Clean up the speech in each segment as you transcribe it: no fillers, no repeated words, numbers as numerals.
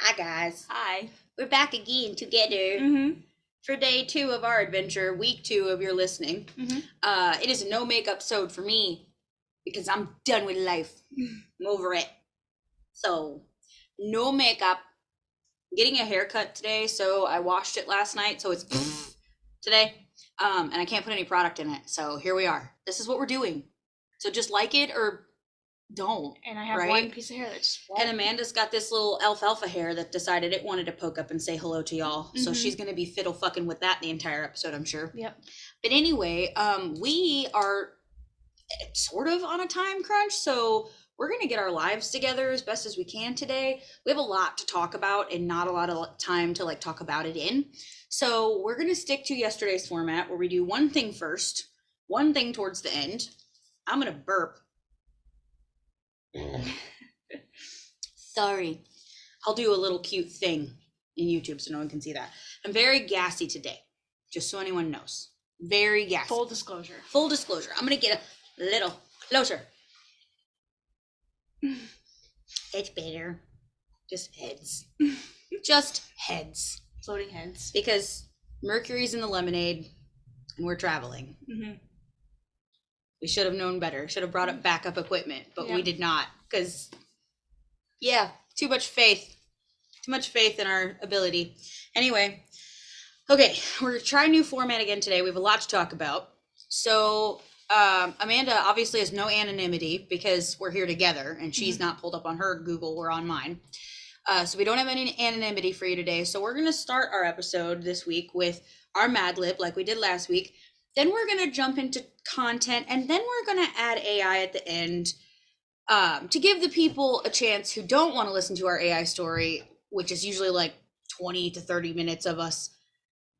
Hi guys, Hi. we're back again together Mm-hmm. for day 2 of our adventure, week 2 of your listening. Mm-hmm. It is a no makeup sode for me because I'm done with life. I'm over it. So, no makeup. Getting a haircut today, so I washed it last night, so it's today. And I can't put any product in it. So here we are. This is what we're doing. So just like it or don't. And I have right? one piece of hair that's And Amanda's got this little alfalfa hair that decided it wanted to poke up and say hello to y'all. So Mhm. she's going to be fiddle fucking with that the entire episode, I'm sure. Yep. But anyway, we are sort of on a time crunch, so we're going to get our lives together as best as we can today. We have a lot to talk about and not a lot of time to like talk about it in. So we're going to stick to yesterday's format where we do one thing first, one thing towards the end. I'm going to burp. Sorry. I'll do a little cute thing in YouTube so no one can see that. I'm very gassy today, just so anyone knows. Very gassy. Full disclosure. Full disclosure. I'm going to get a little closer. It's better. Just heads. Just heads. Floating heads. Because Mercury's in the lemonade and we're traveling. Mm-hmm. We should have known better. Should have brought up backup equipment, but we did not. Because, yeah, too much faith. Too much faith in our ability. Anyway, okay, we're going to try a new format again today. We have a lot to talk about. So, Amanda obviously has no anonymity because we're here together and she's not pulled up on her Google or on mine. So we don't have any anonymity for you today. So we're going to start our episode this week with our Mad Lib like we did last week. Then we're going to jump into content and then we're going to add AI at the end to give the people a chance who don't want to listen to our AI story, which is usually like 20 to 30 minutes of us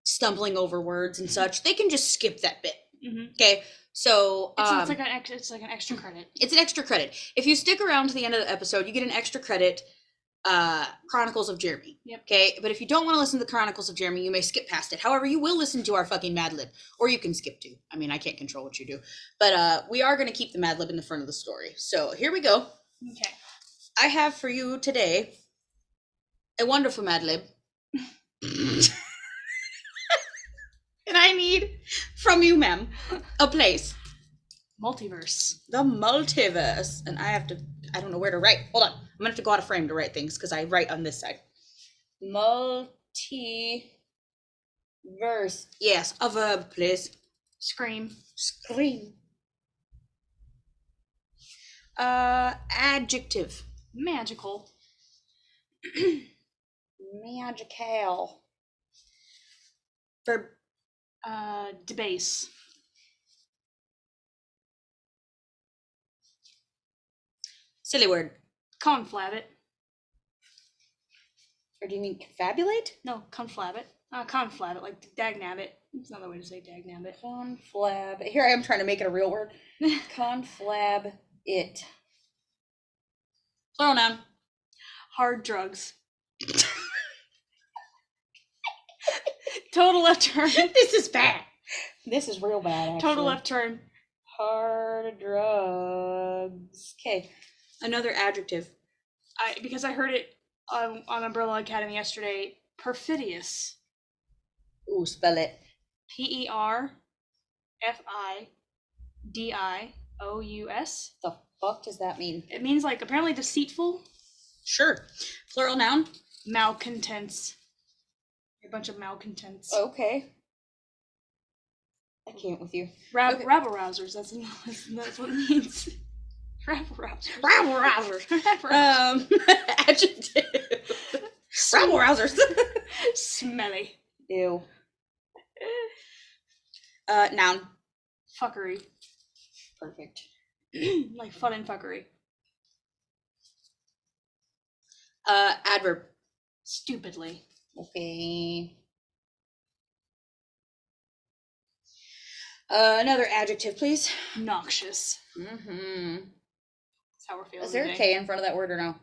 stumbling over words and such. They can just skip that bit. Mm-hmm. Okay. So it's like an extra credit. It's an extra credit. If you stick around to the end of the episode, you get an extra credit. Chronicles of Jeremy. Yep. Okay, but if you don't want to listen to the Chronicles of Jeremy, you may skip past it. However, you will listen to our fucking Mad Lib, or you can skip to. I mean, I can't control what you do, but we are going to keep the Mad Lib in the front of the story. So here we go. Okay. I have for you today a wonderful Mad Lib. And I need from you, ma'am, a place. Multiverse. The multiverse. And I don't know where to write. Hold on. I'm going to have to go out of frame to write things because I write on this side. Multiverse. Yes, a verb, please. Scream. Scream. Adjective. Magical. Magical. Verb. Debase. Silly word. Conflab it. Or do you mean confabulate? No, conflab it. Conflab it, like dagnabbit. It's another way to say dagnabbit. Conflab. Here I am trying to make it a real word. Conflab it. Plural noun. Hard drugs. Total left turn. This is bad. This is real bad, actually. Total left turn. Hard drugs. Okay. Another adjective. Because I heard it on Umbrella Academy yesterday. Perfidious. Ooh, spell it. Perfidious. The fuck does that mean? It means like apparently deceitful. Sure. Plural noun. Malcontents. A bunch of malcontents. Okay. I can't with you. Rabble rousers. That's what it means. Rabble rousers. Rabble rousers. Adjective. Rabble rousers. Smelly. Ew. Noun. Fuckery. Perfect. Like fun and fuckery. Adverb. Stupidly. Okay. Another adjective, please. Noxious. Mm-hmm. That's how we're feeling. Is there today. a K in front of that word or no?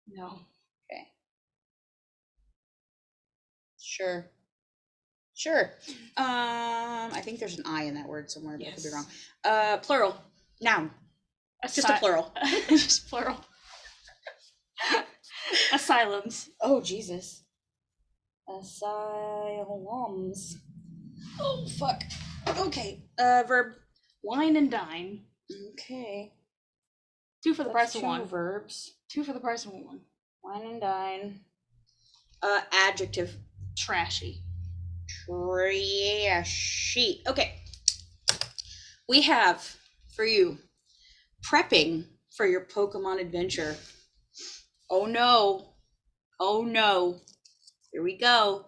No. Okay. Sure. I think there's an I in that word somewhere, but I could be wrong. Plural. Noun. Just a plural. Just plural. Asylums. Oh, Jesus. Asylums. Oh, fuck. Okay. Verb. Wine and dine. Okay. 2 for the price of Two 1. verbs. 2 for the price of 1. Wine and dine. Adjective. Trashy. Trashy. Okay. We have for you prepping for your Pokemon adventure. Oh no. Oh no. Here we go.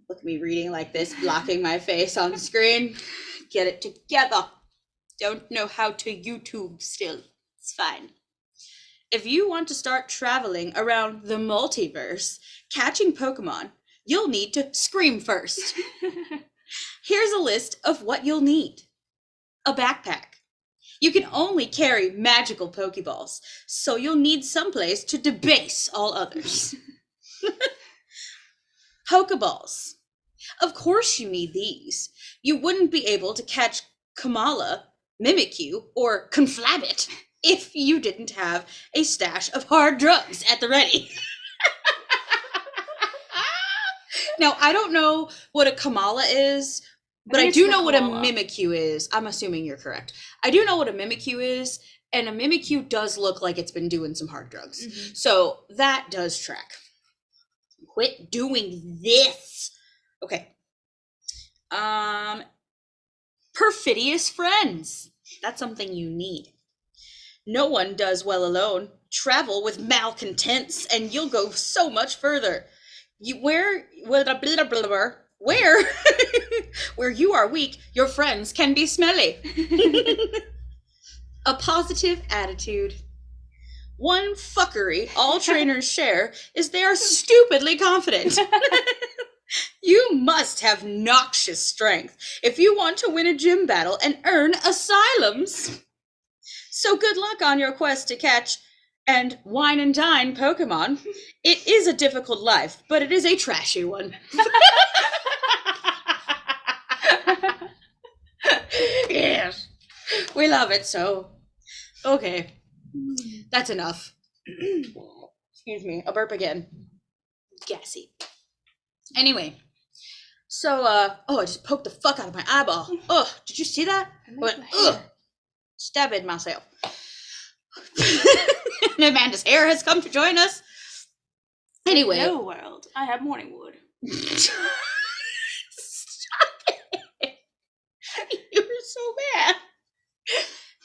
Look at me reading like this, blocking my face on the screen. Get it together. Don't know how to YouTube still. It's fine. If you want to start traveling around the multiverse, catching Pokemon, you'll need to scream first. Here's a list of what you'll need. A backpack. You can only carry magical Pokeballs, so you'll need someplace to debase all others. Pokeballs. Of course you need these. You wouldn't be able to catch Kamala, Mimikyu, or Conflabbit if you didn't have a stash of hard drugs at the ready. Now, I don't know what a Kamala is, but I do know what a Mimikyu is. I'm assuming you're correct. I do know what a Mimikyu is, and a Mimikyu does look like it's been doing some hard drugs. Mm-hmm. So that does track. Quit doing this. Okay. Perfidious friends. That's something you need. No one does well alone. Travel with malcontents, and you'll go so much further. Where you are weak, your friends can be smelly. A positive attitude. One fuckery all trainers share is they are stupidly confident. You must have noxious strength if you want to win a gym battle and earn asylums. So good luck on your quest to catch and wine and dine Pokemon. It is a difficult life, but it is a trashy one. Yes, we love it so. Okay, that's enough. Excuse me, a burp again. Gassy. Anyway, so, I just poked the fuck out of my eyeball. Oh, did you see that? But, stabbed myself. And Amanda's hair has come to join us. Anyway. Hello, world. I have morning wood. Stop it. You were so mad.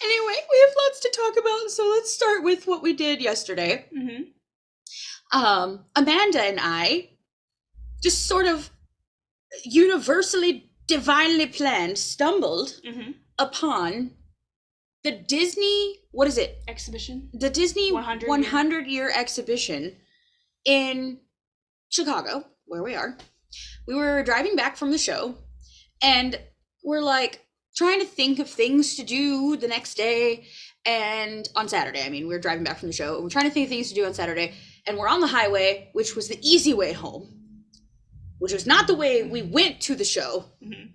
Anyway, we have lots to talk about, so let's start with what we did yesterday. Mm-hmm. Amanda and I just sort of universally, divinely planned, stumbled upon the Disney, what is it? Exhibition? The Disney 100-year exhibition in Chicago, where we are. We were driving back from the show, and we're like trying to think of things to do the next day, and on Saturday, we were driving back from the show, and we're trying to think of things to do on Saturday, and we're on the highway, which was the easy way home, which was not the way we went to the show. Mm-hmm.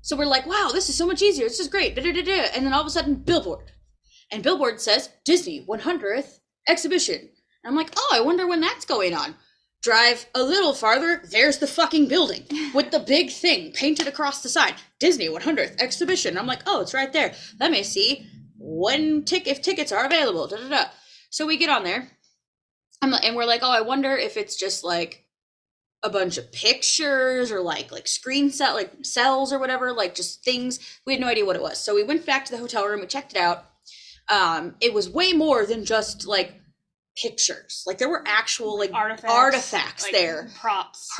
So we're like, wow, this is so much easier. This is great. Da-da-da-da. And then all of a sudden, billboard. And billboard says, Disney 100th exhibition. And I'm like, oh, I wonder when that's going on. Drive a little farther, there's the fucking building with the big thing painted across the side. Disney 100th exhibition. And I'm like, oh, it's right there. Let me see if tickets are available. Da-da-da. So we get on there. And we're like, oh, I wonder if it's just like a bunch of pictures or like screen set, like cells or whatever, like just things. We had no idea what it was. So we went back to the hotel room, we checked it out. It was way more than just like pictures. Like there were actual like artifacts like, there. Props.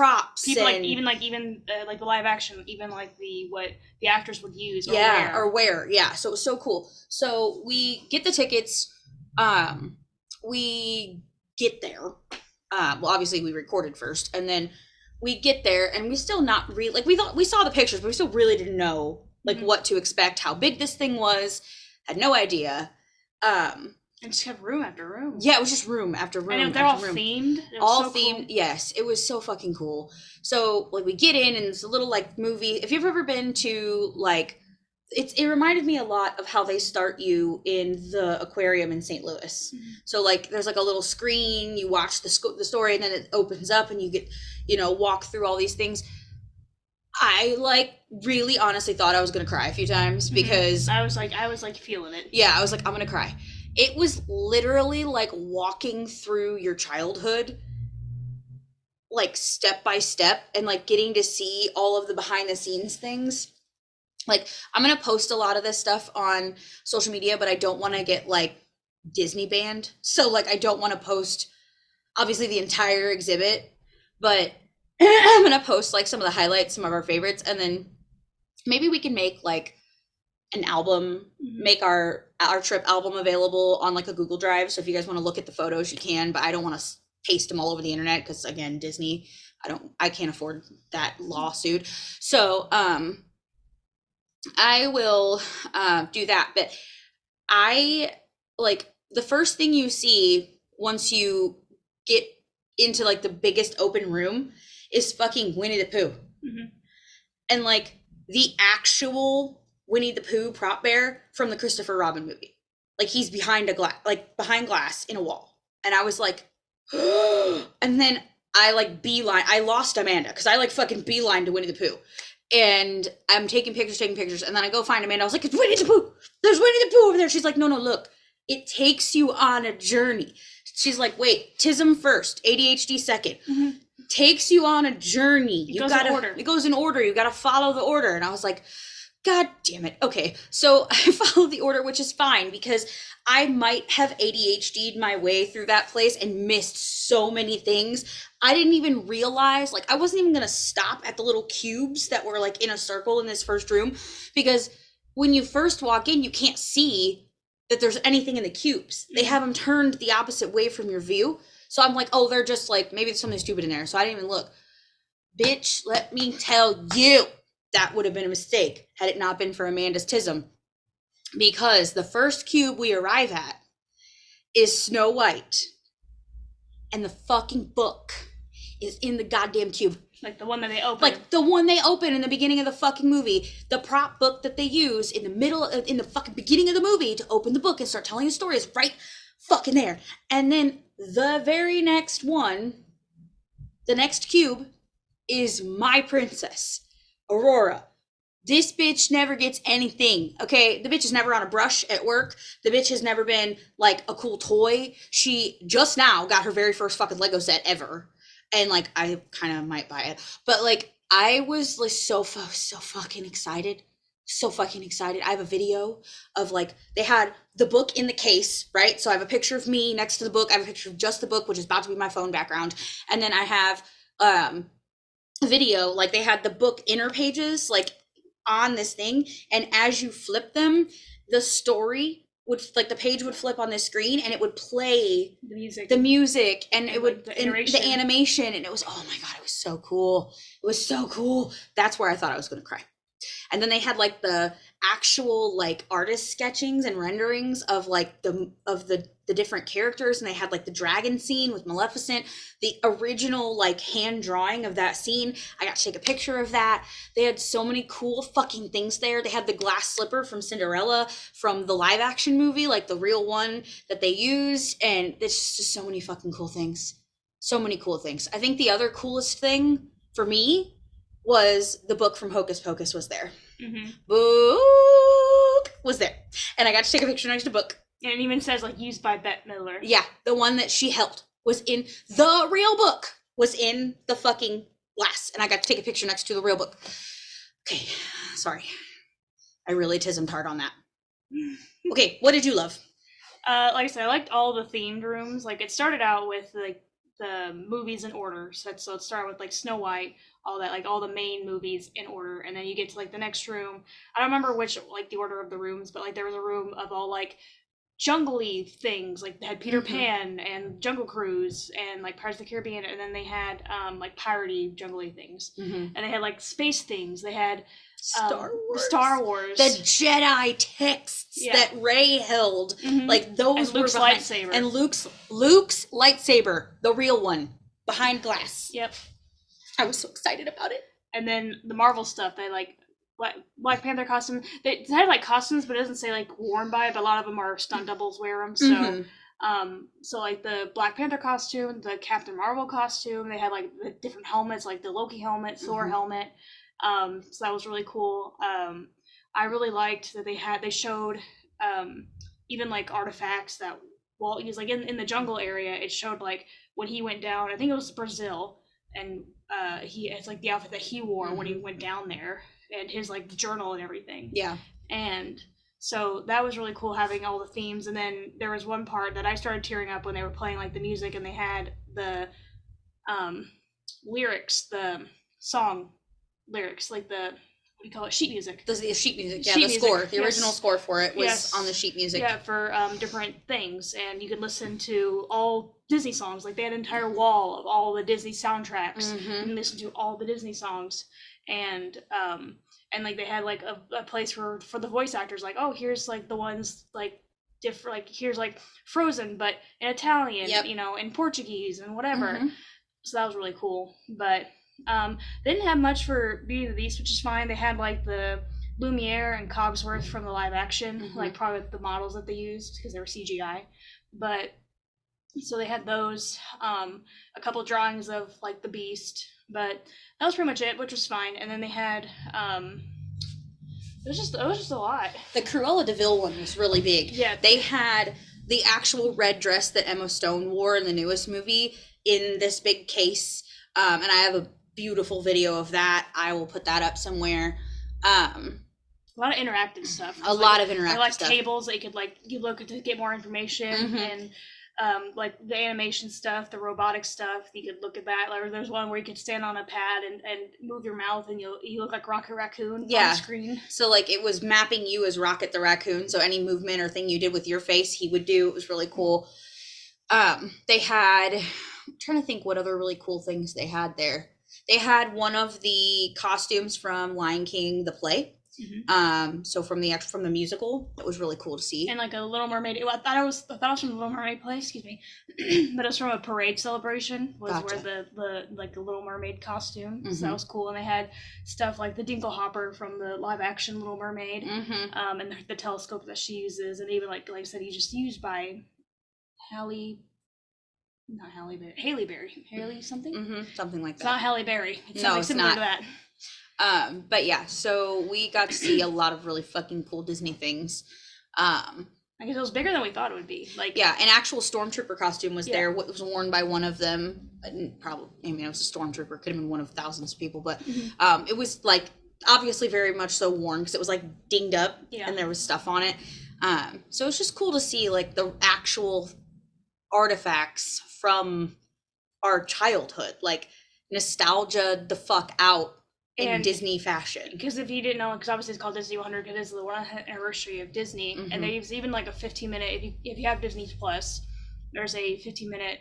People and, even the live action, even like what the actors would use or wear. Yeah. So it was so cool. So we get the tickets. We get there. Well, obviously we recorded first, and then we get there, and we still not really like we saw the pictures, but we still really didn't know like what to expect, how big this thing was. Had no idea. And just have room after room. Yeah, it was just room after room. And they're all themed. All themed. Cool. Yes, it was so fucking cool. So like we get in, and it's a little like movie. If you've ever been to like it reminded me a lot of how they start you in the aquarium in St. Louis. Mm-hmm. So like there's like a little screen, you watch the story, and then it opens up and you get, you know, walk through all these things. I like really honestly thought I was gonna cry a few times because I was like feeling it. Yeah, I was like, I'm gonna cry. It was literally like walking through your childhood, like step by step, and like getting to see all of the behind the scenes things. Like, I'm gonna post a lot of this stuff on social media, but I don't want to get like Disney banned. So like, I don't want to post obviously the entire exhibit, but I'm gonna post like some of the highlights, some of our favorites, and then maybe we can make like an album, make our trip album available on like a Google Drive. So if you guys want to look at the photos, you can, but I don't want to paste them all over the internet because again, Disney, I can't afford that lawsuit. So I will do that. But I like the first thing you see once you get into like the biggest open room is fucking Winnie the Pooh. Mm-hmm. And like the actual Winnie the Pooh prop bear from the Christopher Robin movie. Like he's behind behind glass in a wall. And I was like, and then I like I lost Amanda because I like fucking beeline to Winnie the Pooh. And I'm taking pictures. And then I go find Amanda. I was like, it's Winnie the Pooh. There's Winnie the Pooh over there. She's like, no, look. It takes you on a journey. She's like, wait, tism first, ADHD second. Mm-hmm. Takes you on a journey. It goes in order. You got to follow the order. And I was like, God damn it. Okay. So I followed the order, which is fine because I might have ADHD'd my way through that place and missed so many things. I didn't even realize, like, I wasn't even going to stop at the little cubes that were like in a circle in this first room because when you first walk in, you can't see that there's anything in the cubes. They have them turned the opposite way from your view. So I'm like, oh, they're just like, maybe there's something stupid in there. So I didn't even look. Bitch, let me tell you, that would have been a mistake had it not been for Amanda's tism. Because the first cube we arrive at is Snow White. And the fucking book is in the goddamn cube. Like the one that they open. Like the one they open in the beginning of the fucking movie. The prop book that they use in the fucking beginning of the movie to open the book and start telling the story is right fucking there. And then the very next one, the next cube, is my princess, Aurora. This bitch never gets anything, okay? The bitch is never on a brush at work. The bitch has never been, like, a cool toy. She just now got her very first fucking Lego set ever. And, like, I kind of might buy it. But, like, I was, like, so fucking excited. So fucking excited. I have a video of, like, they had the book in the case, right? So I have a picture of me next to the book. I have a picture of just the book, which is about to be my phone background. And then I have a video, like, they had the book inner pages, like, on this thing, and as you flip them, the story would, like, the page would flip on the screen and it would play the music and it would, the animation, and it was, oh my god, it was so cool. That's where I thought I was gonna cry. And then they had, like, the actual, like, artist sketchings and renderings of, like, the different characters, and they had, like, the dragon scene with Maleficent, the original, like, hand drawing of that scene. I got to take a picture of that. They had so many cool fucking things there. They had the glass slipper from Cinderella from the live action movie, like the real one that they used, and it's just so many fucking cool things. So many cool things. I think the other coolest thing for me was the book from Hocus Pocus was there. Mm-hmm. Book was there. And I got to take a picture next to book. And it even says, like, used by Bette Midler. Yeah, the one that she held was in the real book, was in the fucking glass. And I got to take a picture next to the real book. Okay, sorry. I really tismed hard on that. Okay, what did you love? Like I said, I liked all the themed rooms. Like, it started out with, like, the movies in order. So it started with, like, Snow White, all that, like, all the main movies in order. And then you get to, like, the next room. I don't remember which, like, the order of the rooms, but, like, there was a room of all, like, jungle-y things. Like, they had Peter Pan and Jungle Cruise and, like, Pirates of the Caribbean. And then they had, like, piratey, jungle-y things. Mm-hmm. And they had, like, space things. They had Star Wars. The Jedi texts that Rey held. Mm-hmm. Like, those and Luke's lightsaber. And Luke's lightsaber, the real one, behind glass. Yep. I was so excited about it. And then the Marvel stuff, they, like, Black Panther costume. They had like costumes, but it doesn't say like worn by. But a lot of them are stunt doubles wear them. So, so like the Black Panther costume, the Captain Marvel costume, they had like the different helmets, like the Loki helmet, Thor helmet. So that was really cool. I really liked that they showed even like artifacts that Walt used, like in the jungle area. It showed like when he went down. I think it was Brazil, and it's like the outfit that he wore when he went down there, and his like journal and everything. Yeah. And so that was really cool having all the themes. And then there was one part that I started tearing up when they were playing like the music, and they had the lyrics, the song lyrics, like the, what do you call it, sheet music. The sheet music, yeah, sheet the music. score, the original score for it was on the sheet music. Yeah, for different things, and you could listen to all Disney songs. Like they had an entire wall of all the Disney soundtracks. You can listen to all the Disney songs, and like they had like a place for the voice actors. Like, oh, here's like the ones like different. Like here's like Frozen, but in Italian, you know, in Portuguese and whatever. So that was really cool, but. They didn't have much for Beauty and the Beast, which is fine. They had like the Lumiere and Cogsworth from the live action, like probably the models that they used because they were CGI. But so they had those, a couple drawings of like the Beast, but that was pretty much it, which was fine. And then they had it was just a lot. The Cruella de Vil one was really big. Yeah, they had the actual red dress that Emma Stone wore in the newest movie in this big case, and I have a beautiful video of that. I will put that up somewhere. A lot of interactive stuff. A lot of interactive like stuff. Tables that you could like you look at to get more information, and like the animation stuff, the robotic stuff. You could look at that. Or there's one where you could stand on a pad and move your mouth, and you look like Rocket Raccoon on the screen. So like it was mapping you as Rocket the Raccoon. So any movement or thing you did with your face, he would do. It was really cool. They had. I'm trying to think what other really cool things they had there. They had one of the costumes from Lion King, the play. So from the musical, that was really cool to see. And like a Little Mermaid. I thought it was from the Little Mermaid play. Excuse me, but it was from a parade celebration. Where the Little Mermaid costume. So that was cool. And they had stuff like the Dinklehopper from the live action Little Mermaid, and the telescope that she uses, and even like I said, he just used by Halle Berry, something? Something like that. It's not Halle Berry. It's something similar to that. But yeah, so we got to see a lot of really fucking cool Disney things. I guess it was bigger than we thought it would be. Like, yeah, an actual stormtrooper costume was there. What was worn by one of them? Probably, I mean, it was a stormtrooper. Could have been one of thousands of people, but it was like obviously very much so worn because it was like dinged up and there was stuff on it. So it's just cool to see like the actual artifacts from our childhood, like nostalgia the fuck out in Disney fashion. Because if you didn't know, because obviously it's called Disney 100, it is the 100th anniversary of Disney, and there's even like a 15-minute. If you have Disney Plus, there's a 15-minute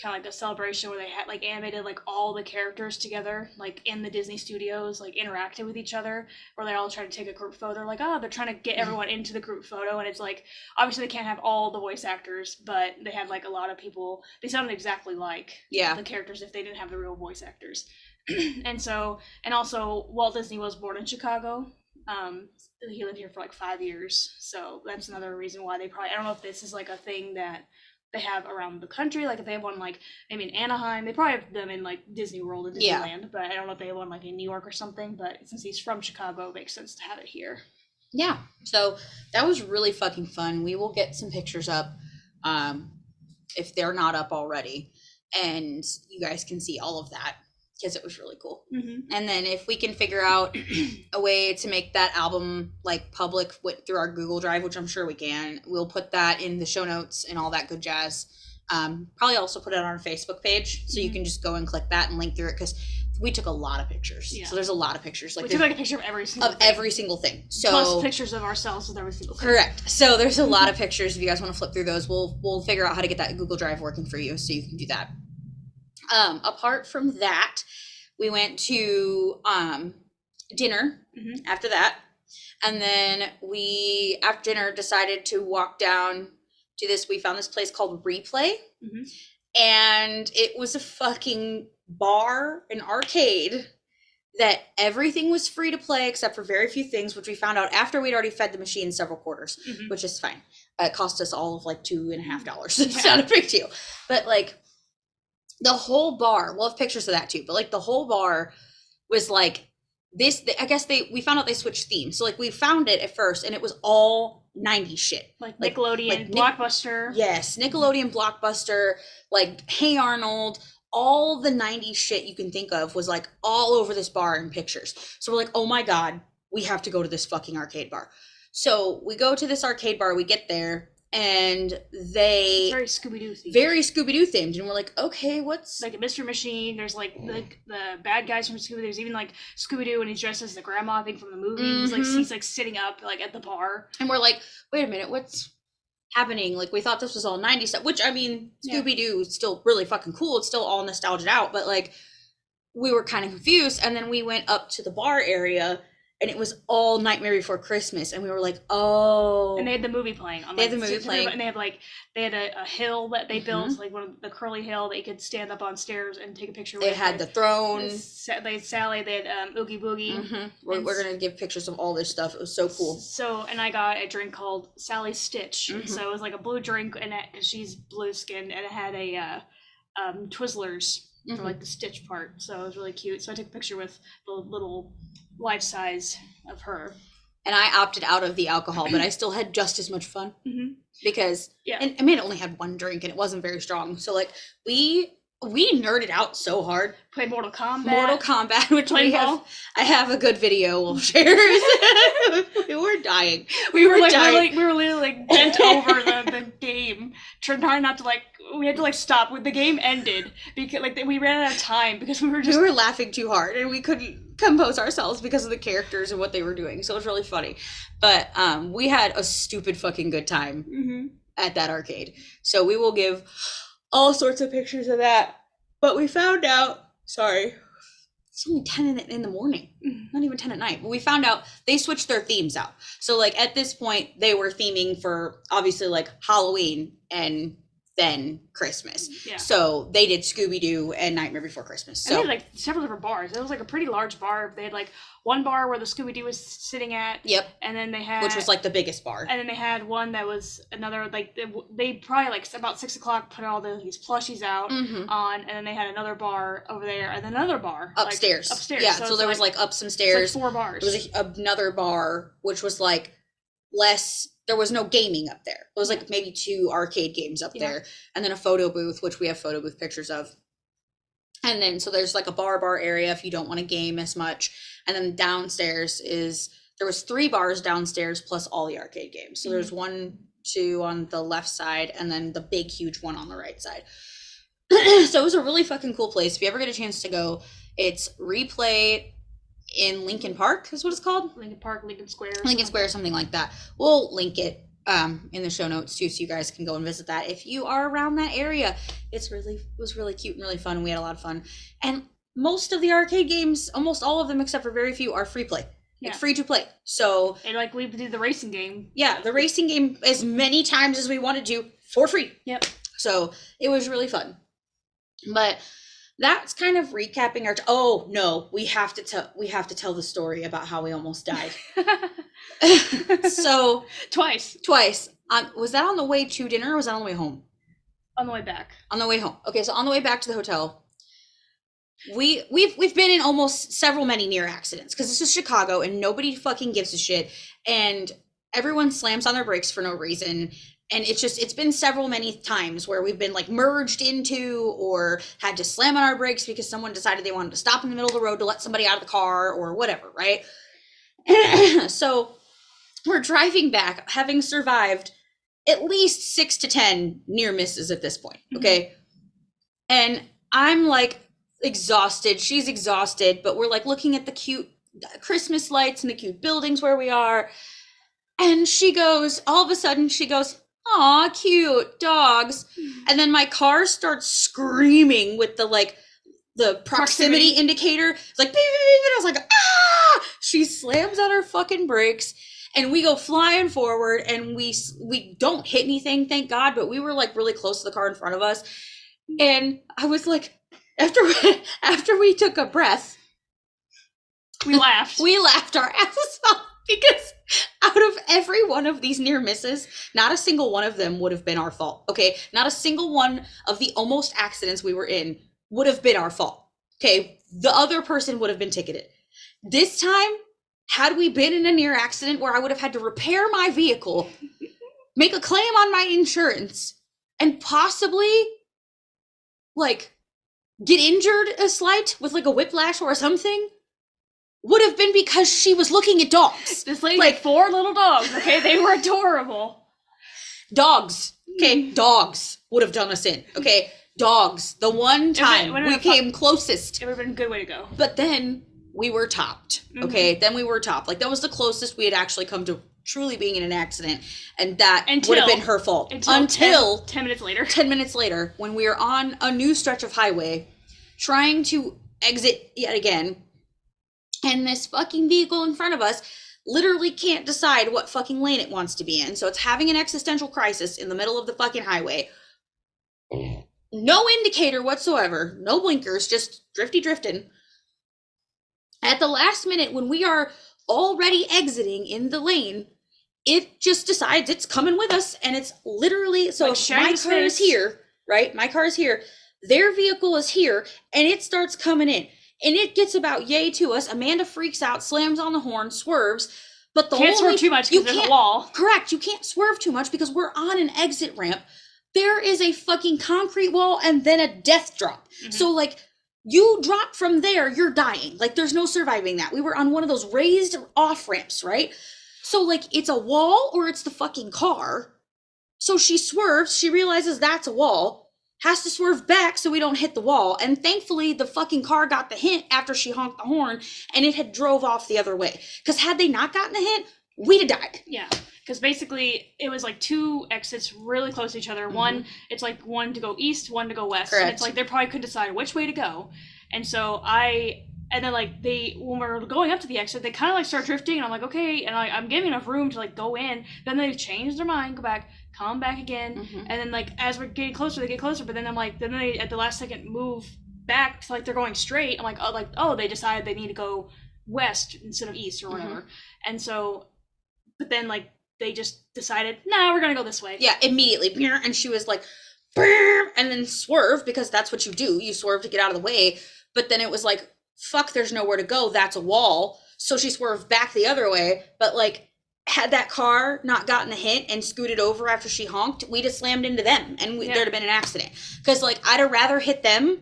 kind of like a celebration where they had like animated like all the characters together, like in the Disney studios, like interacting with each other, where they all try to take a group photo. Like, oh, they're trying to get everyone into the group photo, and it's like obviously they can't have all the voice actors, but they had like a lot of people. They sounded exactly like the characters if they didn't have the real voice actors. And also Walt Disney was born in Chicago. He lived here for like 5 years, so that's another reason why they probably. I don't know if this is like a thing that they have around the country, like if they have one like maybe in Anaheim, they probably have them in like Disney World and Disneyland, but I don't know if they have one like in New York or something, but since he's from Chicago, it makes sense to have it here. Yeah, so that was really fucking fun. We will get some pictures up if they're not up already, and you guys can see all of that because it was really cool. And then if we can figure out a way to make that album like public through our Google Drive, which I'm sure we can, we'll put that in the show notes and all that good jazz. Probably also put it on our Facebook page, so you can just go and click that and link through it, because we took a lot of pictures. So there's a lot of pictures. Like we took like a picture of every single thing. So plus pictures of ourselves with every single thing. Correct. So there's a lot of pictures. If you guys want to flip through those, we'll figure out how to get that Google Drive working for you, so you can do that. Apart from that, we went to dinner after that, and then we after dinner decided to walk down to this. We found this place called Replay, and it was a fucking bar, an arcade that everything was free to play except for very few things, which we found out after we'd already fed the machine several quarters, which is fine. It cost us all of like $2.50. It's not a big deal. But like the whole bar, we'll have pictures of that too, but like the whole bar was like this. I guess we found out they switched themes. So like we found it at first and it was all 90s shit. Like Nickelodeon, Blockbuster. Yes, Nickelodeon, Blockbuster, like Hey Arnold, all the 90s shit you can think of was like all over this bar in pictures. So we're like, oh my God, we have to go to this fucking arcade bar. So we go to this arcade bar, we get there, and it's very Scooby-Doo themed. Very Scooby-Doo themed. And we're like, okay, what's... Like a Mystery Machine, there's like the bad guys from Scooby-Doo. There's even like Scooby-Doo and he's dressed as the grandma thing from the movie. He's like sitting up like at the bar. And we're like, wait a minute, what's happening? Like we thought this was all 90s stuff, which I mean, Scooby-Doo is still really fucking cool. It's still all nostalgia out, but like we were kind of confused. And then we went up to the bar area and it was all Nightmare Before Christmas, and we were like, "Oh!" And they had the movie playing. And they had a hill that they built, like one of the curly hill that you could stand up on stairs and take a picture with. They had the throne. They had Sally. They had Oogie Boogie. We're gonna give pictures of all this stuff. It was so cool. So, and I got a drink called Sally Stitch. So it was like a blue drink, and she's blue skinned, and it had a Twizzlers for like the Stitch part. So it was really cute. So I took a picture with the little life size of her, and I opted out of the alcohol, but I still had just as much fun because and I mean it only had one drink and it wasn't very strong, so like we nerded out so hard. Played Mortal Kombat, which I have a good video we'll share. We were dying. We were literally like bent over the game, trying not to like. We had to like stop when the game ended because like we ran out of time because we were laughing too hard and we couldn't compose ourselves because of the characters and what they were doing. So it was really funny. But we had a stupid fucking good time at that arcade. So we will give all sorts of pictures of that. But we found out, sorry, it's only 10 in the morning, not even 10 at night. But we found out they switched their themes out. So like at this point they were theming for obviously like Halloween and then Christmas. Yeah. So they did Scooby-Doo and Nightmare Before Christmas. So and they had like several different bars. It was like a pretty large bar. They had like one bar where the Scooby-Doo was sitting at. Yep. And then they had... which was like the biggest bar. And then they had one that was another, like, they probably like about 6 o'clock put all these plushies out on, and then they had another bar over there, and then another bar. Upstairs. Like, upstairs. Yeah, so there was like up some stairs. Like 4 bars. There was another bar, which was like less... there was no gaming up there. It was like maybe 2 arcade games up there, and then a photo booth, which we have photo booth pictures of. And then so there's like a bar area if you don't want to game as much. And then downstairs there was 3 bars downstairs plus all the arcade games. So there's 1, 2 on the left side, and then the big huge one on the right side. So it was a really fucking cool place. If you ever get a chance to go, it's Replay in Lincoln Park is what it's called. Lincoln Park, Lincoln Square, something like that. We'll link it in the show notes too, so you guys can go and visit that if you are around that area. It was really cute and really fun, and we had a lot of fun. And most of the arcade games, almost all of them except for very few, are free play. Like free to play. So and like we did the racing game. Yeah, the racing game as many times as we wanted to for free. Yep. So it was really fun. But that's kind of recapping our. Oh no, we have to tell the story about how we almost died. So twice. Was that on the way to dinner or was that on the way home? On the way back. On the way home. Okay, so on the way back to the hotel, we've been in almost many near accidents because this is Chicago and nobody fucking gives a shit and everyone slams on their brakes for no reason. And it's been many times where we've been like merged into or had to slam on our brakes because someone decided they wanted to stop in the middle of the road to let somebody out of the car or whatever, right? So we're driving back, having survived at least 6 to 10 near misses at this point, okay? And I'm like exhausted, she's exhausted, but we're like looking at the cute Christmas lights and the cute buildings where we are. And all of a sudden she goes, "Aw, cute dogs." And then my car starts screaming with the proximity indicator. It's like, beep, beep, beep, and I was like, ah! She slams on her fucking brakes and we go flying forward and we don't hit anything, thank God, but we were like really close to the car in front of us. And I was like, after we took a breath, We laughed. We laughed our asses off because out of every one of these near misses, not a single one of them would have been our fault. Okay, not a single one of the almost accidents we were in would have been our fault. Okay, the other person would have been ticketed. This time, had we been in a near accident where I would have had to repair my vehicle, make a claim on my insurance, and possibly, like, get injured a slight with, like, a whiplash or something, would have been because she was looking at dogs. This lady had 4 little dogs, okay? They were adorable. Dogs. Okay, dogs would have done us in. Okay, dogs. The one time we came closest. It would have been a good way to go. But then we were topped. Okay, then we were topped. Like, that was the closest we had actually come to truly being in an accident, and that would have been her fault. Until 10 minutes later. 10 minutes later, when we were on a new stretch of highway, trying to exit yet again, and this fucking vehicle in front of us literally can't decide what fucking lane it wants to be in. So it's having an existential crisis in the middle of the fucking highway. No indicator whatsoever. No blinkers, just drifting. At the last minute, when we are already exiting in the lane, it just decides it's coming with us, and it's literally, so like, my car is here, right? My car is here. Their vehicle is here, and it starts coming in. And it gets about yay to us. Amanda freaks out, slams on the horn, swerves. But the can't swerve too much because there's a wall. Correct. You can't swerve too much because we're on an exit ramp. There is a fucking concrete wall and then a death drop. Mm-hmm. So, like, you drop from there, you're dying. Like, there's no surviving that. We were on one of those raised off ramps, right? So, like, it's a wall or it's the fucking car. So she swerves. She realizes that's a wall. Has to swerve back so we don't hit the wall. And thankfully, the fucking car got the hint after she honked the horn, and it had drove off the other way. Because had they not gotten the hint, we'd have died. Yeah. Because basically, it was like 2 exits really close to each other. Mm-hmm. One, it's like one to go east, one to go west. Correct. And it's like they probably couldn't decide which way to go. And so and then like when we're going up to the exit, they kind of like start drifting, and I'm like, okay, and I'm giving enough room to like go in. Then they change their mind, go back, come back again, and then like as we're getting closer, they get closer. But then I'm like, then they at the last second move back to like they're going straight. I'm like, oh, they decided they need to go west instead of east or whatever. And so, but then like they just decided, nah, we're gonna go this way. Yeah, immediately, and she was like, and then swerve because that's what you do. You swerve to get out of the way. But then it was like, fuck, there's nowhere to go. That's a wall. So she swerved back the other way. But like, had that car not gotten the hint and scooted over after she honked, we'd have slammed into them and there'd have been an accident. Because like, I'd have rather hit them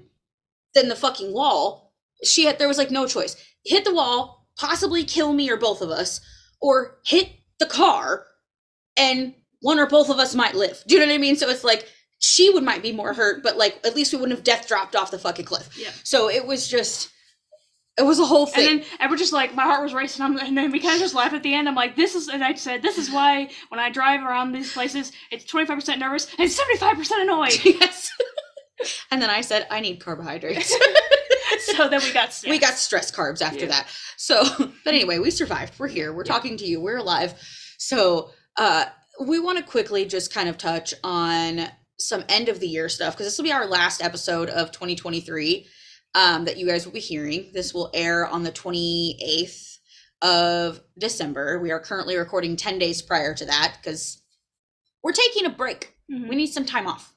than the fucking wall. There was like no choice. Hit the wall, possibly kill me or both of us, or hit the car and one or both of us might live. Do you know what I mean? So it's like, she might be more hurt, but like, at least we wouldn't have death dropped off the fucking cliff. Yeah. So it was a whole thing. And we're just like, my heart was racing, and then we kind of just laughed at the end. I'm like, and I said, this is why when I drive around these places, it's 25% nervous and 75% annoyed. Yes. And then I said, I need carbohydrates. So then we got stress. We got stress carbs after that. So, but anyway, we survived. We're here. We're talking to you. We're alive. So, we want to quickly just kind of touch on some end of the year stuff, because this will be our last episode of 2023. That you guys will be hearing. This will air on the 28th of December. We are currently recording 10 days prior to that because we're taking a break. We need some time off.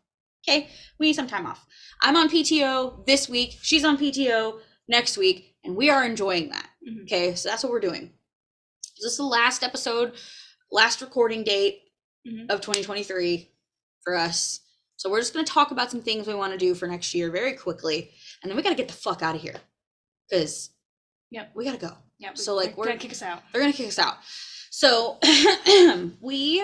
Okay? We need some time off. I'm on PTO this week. She's on PTO next week, and we are enjoying that. Okay? So that's what we're doing. This is the last episode, last recording date of 2023 for us. So we're just going to talk about some things we want to do for next year very quickly. And then we got to get the fuck out of here. Because we got to go. Yep. So like, they're going to kick us out. They're going to kick us out. So we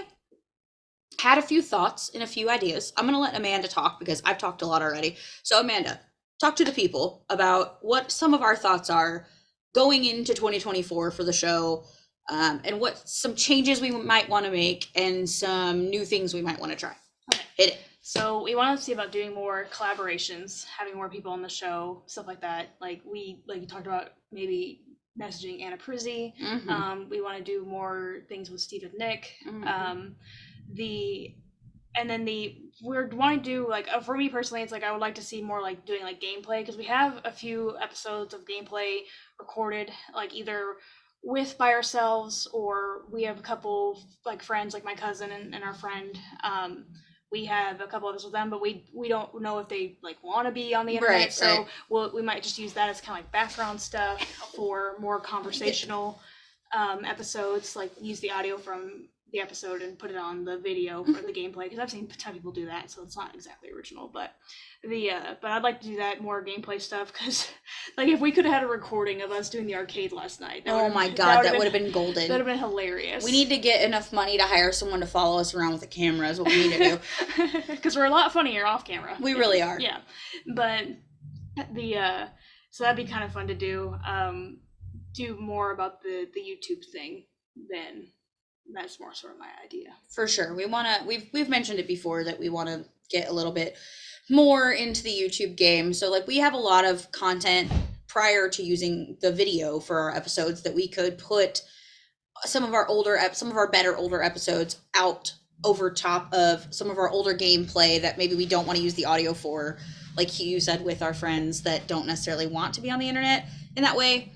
had a few thoughts and a few ideas. I'm going to let Amanda talk because I've talked a lot already. So Amanda, talk to the people about what some of our thoughts are going into 2024 for the show, and what some changes we might want to make and some new things we might want to try. Okay. Hit it. So we want to see about doing more collaborations, having more people on the show, stuff like that. Like you talked about maybe messaging Anna Prizzi. We want to do more things with Steve and Nick. and then we're wanting to do like for me personally, it's like I would like to see more like doing like gameplay, because we have a few episodes of gameplay recorded, like either by ourselves, or we have a couple like friends, like my cousin and our friend. We have a couple of us with them, but we don't know if they like want to be on the internet, Right, so right. we might just use that as kind of like background stuff for more conversational episodes, like use the audio from the episode and put it on the video for the gameplay, because I've seen a ton of people do that, so it's not exactly original, but but I'd like to do that more gameplay stuff, because like if we could have had a recording of us doing the arcade last night, Oh my god, that would have been golden. That would have been hilarious. We need to get enough money to hire someone to follow us around with a camera is what we need to do. Because we're a lot funnier off camera. We really are. Yeah. But so that'd be kind of fun to do. Do more about the YouTube thing, then that's more sort of my idea. For sure. We've mentioned it before that we want to get a little bit more into the YouTube game. So like we have a lot of content prior to using the video for our episodes that we could put some of our better older episodes out over top of some of our older gameplay that maybe we don't want to use the audio for, like you said, with our friends that don't necessarily want to be on the internet in that way.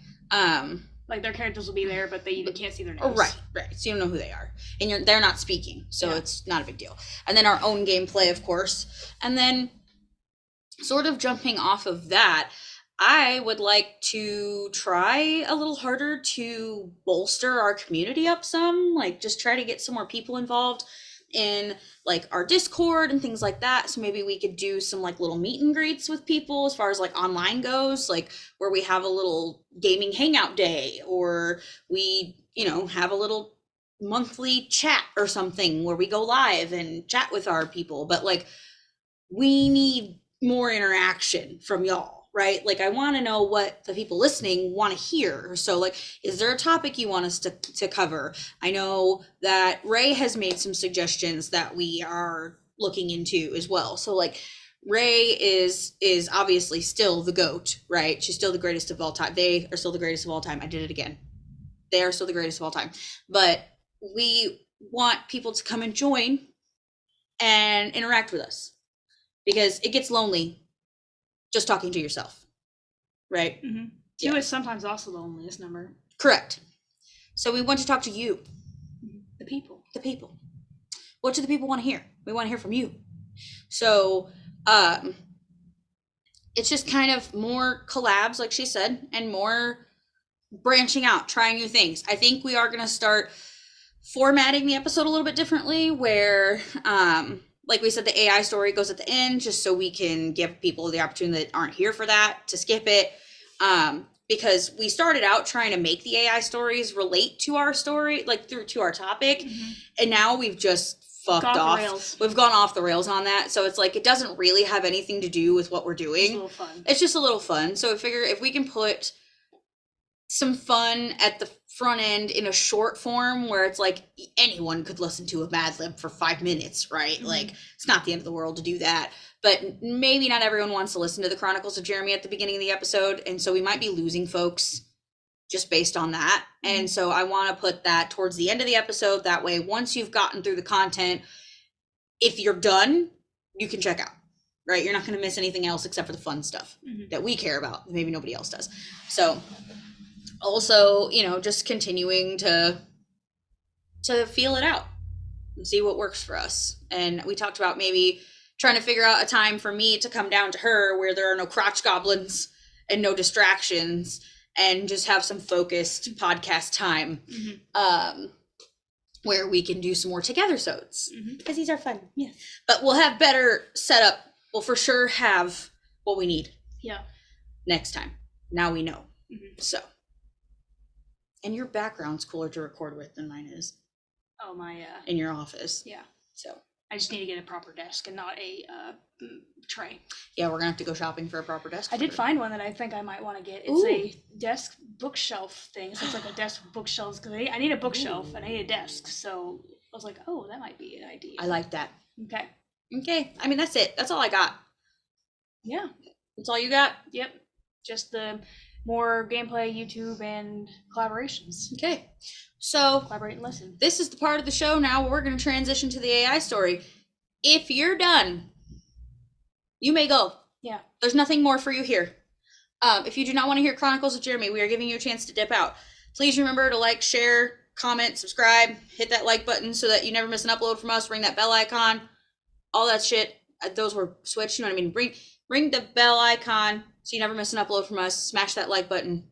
Like their characters will be there, but you can't see their names. Right. So you don't know who they are, and they're not speaking, so it's not a big deal. And then our own gameplay, of course, and then sort of jumping off of that, I would like to try a little harder to bolster our community up some, like just try to get some more people involved in like our Discord and things like that. So maybe we could do some like little meet and greets with people as far as like online goes, like where we have a little gaming hangout day, or we, have a little monthly chat or something where we go live and chat with our people. But like we need more interaction from y'all. Right? Like I want to know what the people listening want to hear. So like, is there a topic you want us to cover? I know that Ray has made some suggestions that we are looking into as well. So like Ray is obviously still the GOAT, right? She's still the greatest of all time. They are still the greatest of all time. I did it again. They are still the greatest of all time. But we want people to come and join and interact with us, because it gets lonely just talking to yourself, right? Mm-hmm. Two is sometimes also the loneliest number. Correct. So we want to talk to you. The people. What do the people want to hear? We want to hear from you. So it's just kind of more collabs, like she said, and more branching out, trying new things. I think we are going to start formatting the episode a little bit differently, where like we said, the AI story goes at the end, just so we can give people the opportunity that aren't here for that to skip it. Because we started out trying to make the AI stories relate to our story, like to our topic. Mm-hmm. And now we've just fucked off. We've gone off the rails on that. So it's like, it doesn't really have anything to do with what we're doing. It's just a little fun. So I figure if we can put some fun at the front end in a short form where it's like anyone could listen to a Mad Lib for 5 minutes, right? Mm-hmm. Like it's not the end of the world to do that, but maybe not everyone wants to listen to the Chronicles of Jeremy at the beginning of the episode. And so we might be losing folks just based on that. Mm-hmm. And so I want to put that towards the end of the episode. That way, once you've gotten through the content, if you're done, you can check out, right? You're not going to miss anything else except for the fun stuff that we care about. Maybe nobody else does. So also, just continuing to feel it out and see what works for us. And we talked about maybe trying to figure out a time for me to come down to her where there are no crotch goblins and no distractions, and just have some focused podcast time, where we can do some more together-sodes, because these are fun. Yeah. But we'll have better setup. We'll for sure have what we need. Yeah. Next time. Now we know. So. And your background's cooler to record with than mine is. Oh, my. In your office. Yeah. So. I just need to get a proper desk and not a tray. Yeah, we're going to have to go shopping for a proper desk. I did find one that I think I might want to get. It's a desk bookshelf thing. So it's like a desk with bookshelves. Because I need a bookshelf and I need a desk. So I was like, oh, that might be an idea. I like that. Okay. I mean, that's it. That's all I got. Yeah. That's all you got? Yep. Just the more gameplay, YouTube, and collaborations. Okay. So collaborate and listen. This is the part of the show now where we're going to transition to the AI story. If you're done, you may go. Yeah. There's nothing more for you here. If you do not want to hear Chronicles of Jeremy, we are giving you a chance to dip out. Please remember to like, share, comment, subscribe, hit that like button so that you never miss an upload from us. Ring that bell icon, all that shit. Those were switched, you know what I mean? Ring the bell icon so you never miss an upload from us. Smash that like button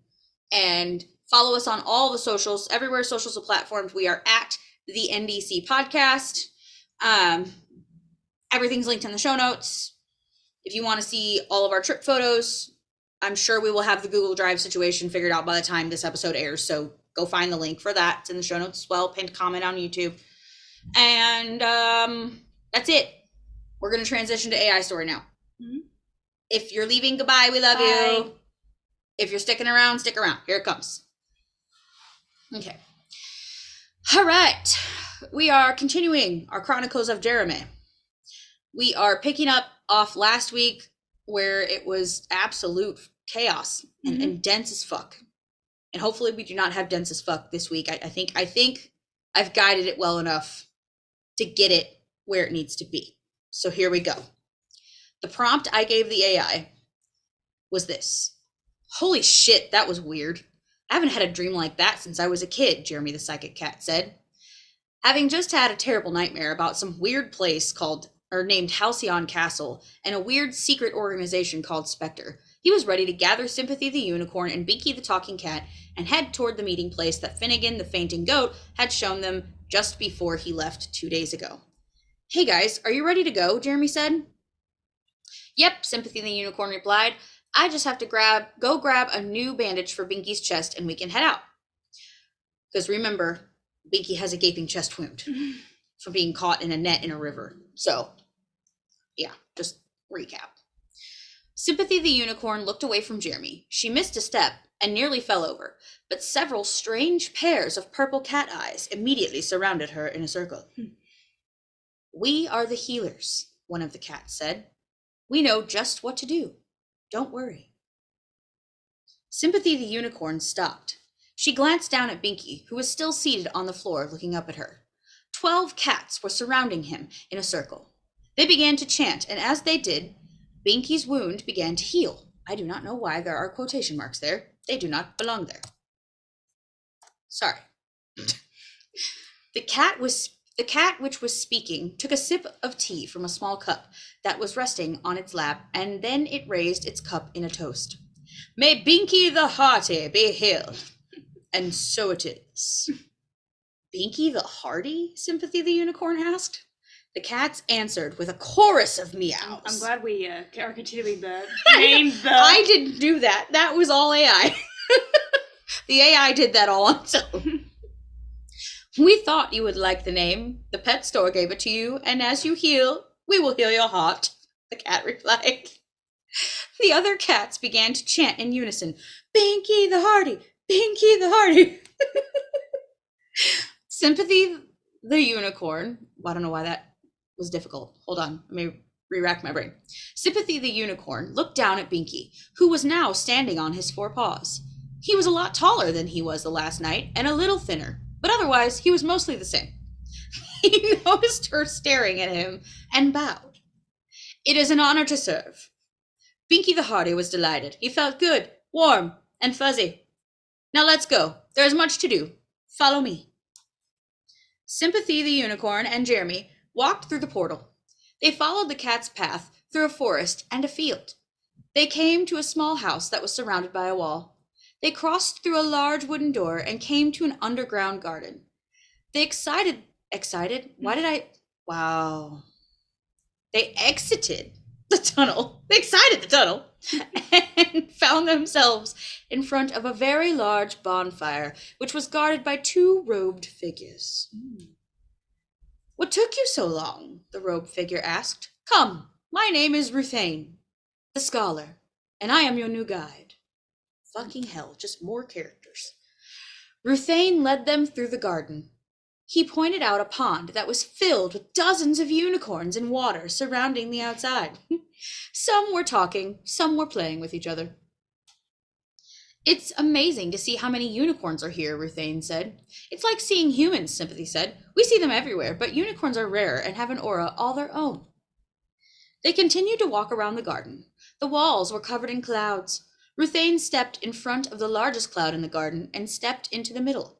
and follow us on all the socials. Everywhere socials are platforms, we are at the NDC podcast. Everything's linked in the show notes. If you want to see all of our trip photos, I'm sure we will have the Google Drive situation figured out by the time this episode airs. So go find the link for that. It's in the show notes as well. Pinned comment on YouTube. And that's it. We're going to transition to AI story now. Mm-hmm. If you're leaving, goodbye. We love you. If you're sticking around, stick around. Here it comes. Okay. All right. We are continuing our Chronicles of Jeremy. We are picking up off last week where it was absolute chaos and dense as fuck. And hopefully we do not have dense as fuck this week. I think I've guided it well enough to get it where it needs to be. So here we go. The prompt I gave the AI was this. Holy shit, that was weird. I haven't had a dream like that since I was a kid, Jeremy the Psychic Cat said. Having just had a terrible nightmare about some weird place named Halcyon Castle and a weird secret organization called Spectre, he was ready to gather Sympathy the Unicorn and Binky the Talking Cat and head toward the meeting place that Finnegan the Fainting Goat had shown them just before he left 2 days ago. Hey guys, are you ready to go? Jeremy said. Yep, Sympathy the Unicorn replied. I just have to go grab a new bandage for Binky's chest and we can head out. Because remember, Binky has a gaping chest wound from being caught in a net in a river. So, yeah, just recap. Sympathy the Unicorn looked away from Jeremy. She missed a step and nearly fell over, but several strange pairs of purple cat eyes immediately surrounded her in a circle. We are the healers, one of the cats said. We know just what to do. Don't worry. Sympathy the Unicorn stopped. She glanced down at Binky, who was still seated on the floor looking up at her. 12 cats were surrounding him in a circle. They began to chant, and as they did, Binky's wound began to heal. I do not know why there are quotation marks there. They do not belong there. Sorry. The cat which was speaking took a sip of tea from a small cup that was resting on its lap, and then it raised its cup in a toast. May Binky the Hearty be healed. And so it is. Binky the Hearty? Sympathy the Unicorn asked. The cats answered with a chorus of meows. I'm glad we are continuing the name. I didn't do that. That was all AI. The AI did that all on its own. We thought you would like the name. The pet store gave it to you, and as you heal, we will heal your heart, the cat replied. The other cats began to chant in unison, Binky the Hearty, Binky the Hearty. Sympathy the Unicorn, I don't know why that was difficult. Hold on, let me re-rack my brain. Sympathy the Unicorn looked down at Binky, who was now standing on his 4 paws. He was a lot taller than he was the last night, and a little thinner, but otherwise he was mostly the same. He noticed her staring at him and bowed. It is an honor to serve. Binky the Hearty was delighted. He felt good, warm, and fuzzy. Now let's go. There is much to do. Follow me. Sympathy the Unicorn and Jeremy walked through the portal. They followed the cat's path through a forest and a field. They came to a small house that was surrounded by a wall. They crossed through a large wooden door and came to an underground garden. They They exited the tunnel. They exited the tunnel and found themselves in front of a very large bonfire, which was guarded by 2 robed figures. What took you so long? The robed figure asked. Come, my name is Ruthane, the scholar, and I am your new guide. Fucking hell, just more characters. Ruthane led them through the garden. He pointed out a pond that was filled with dozens of unicorns in water surrounding the outside. Some were talking, some were playing with each other. It's amazing to see how many unicorns are here, Ruthane said. It's like seeing humans, Sympathy said. We see them everywhere, but unicorns are rare and have an aura all their own. They continued to walk around the garden. The walls were covered in clouds. Ruthane stepped in front of the largest cloud in the garden and stepped into the middle.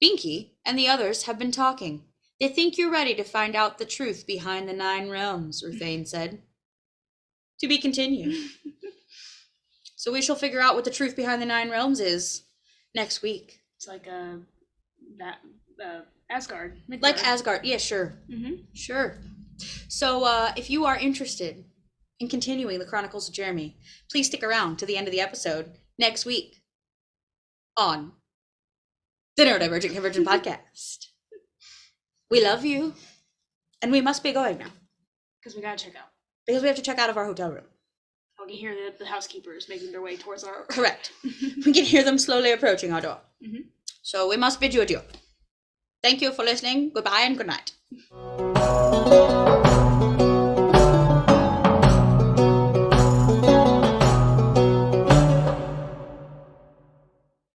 Binky and the others have been talking. They think you're ready to find out the truth behind the 9 realms, Ruthane said. To be continued. So we shall figure out what the truth behind the 9 realms is next week. It's like Asgard. Midgard. Like Asgard. Yeah, sure. Mm-hmm. Sure. So if you are interested in continuing the Chronicles of Jeremy, please stick around to the end of the episode next week on the Neurodivergent Convergent Podcast. We love you. And we must be going now. Because we gotta check out. Because we have to check out of our hotel room. We can hear the housekeepers making their way towards our... Correct. We can hear them slowly approaching our door. Mm-hmm. So we must bid you adieu. Thank you for listening. Goodbye and good night.